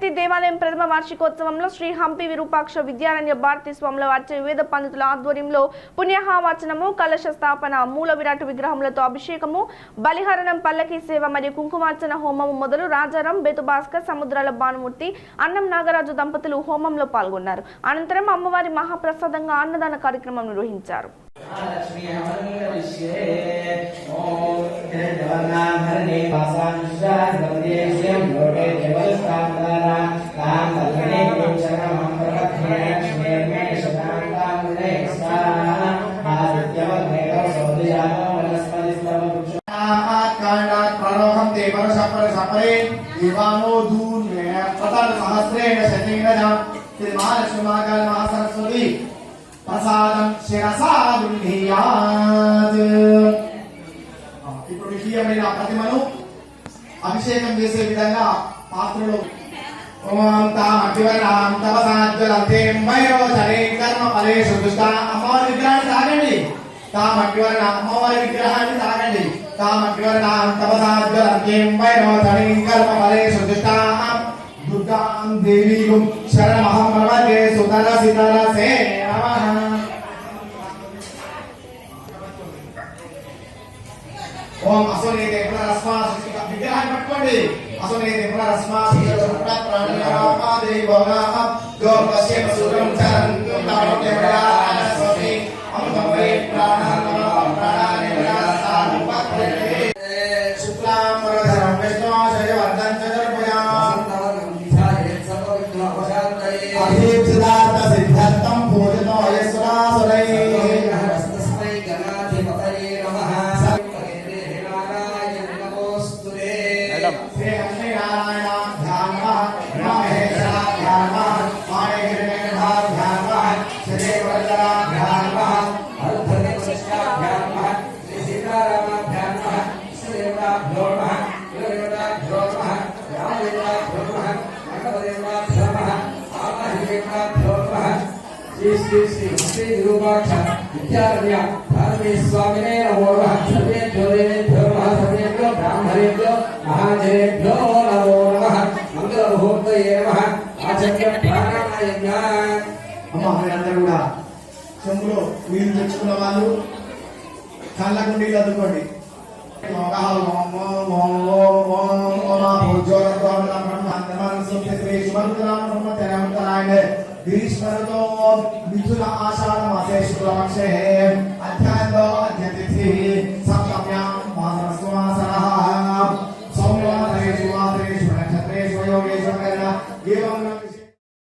శక్తి దేవాలయం ప్రథమ వార్షికోత్సవంలో శ్రీ హంపి విరూపాక్ష విద్యారణ్య భారతీ స్వాముల వారి వివిధ పండితుల ఆధ్వర్యంలో పుణ్యాహవాచనము, కలశ స్థాపన, మూల విరాట్ విగ్రహములతో అభిషేకము, బలిహరణం, పల్లకి సేవ మరియు కుంకుమార్చన హోమము మొదలు రాజారాం, బేతుభాస్కర్, సముద్రాల భానుమూర్తి, అన్నం నాగరాజు దంపతులు హోమంలో పాల్గొన్నారు. అనంతరం అమ్మవారి మహాప్రసాదంగా అన్నదాన కార్యక్రమం నిర్వహించారు. ప్రసాదం శిరసాదుర్యాత్. ఇప్పుడు విజయమైన ప్రతిమను అభిషేకం చేసే విధంగా పాత్రలో ఓం తామగ్నివర్ణాం తపసాజ్వలంతేం వైరోచనేం కర్మ ఫలేషు దుష్టా. అమ్మవారి విగ్రహాన్ని తాగండి. తామగ్నివర్ణాం అమ్మవారి విగ్రహాన్ని తాగండి. తామగ్నివర్ణాం తపసాజ్వలంతేం వైరోచనేం కర్మ ఫలేషు దుష్టా. దుర్గాం దేవీం శరణమహం ప్రపద్యే సుతరసితరసే నమః. ఓం అసునేతే పునరస్మా విగ్రహాన్ని పట్టుకోండి. అసునేతే పునరస్మా ప్రాణాదేవి భవనామ గోపస్య సురం చరణ్ తామోదేవరాస్వతి అమృతమై ప్రాణానమ ప్రాణాని విరాసాను పత్రే శుక్లాం వరధరం విష్ణోశయ వర్ధం చతుర్భుజాం అభిప్సిదార్థ సిద్ధార్థం పూజితో యస్సురాసురై श्री विरूपाक्ष विद्यारण्य भारती स्वामिने नमो नमः. सर्वेभ्यो देवेभ्यो नमः. सर्वेभ्यो ब्राह्मणेभ्यो महाजनेभ्यो नमो नमः. मंगलमुहूर्तये नमः. आचर्य प्राणायाम. అమ్మ మీరందరూ కూడా చెంబులో నీళ్లు తెచ్చుకున్న వాళ్ళు కళ్ళకు నీళ్ళు అద్దుకోండి. గ్రీష్మతో మిథున ఆషాఢ మాసే శుక్లపక్షే అధ్యాయంలో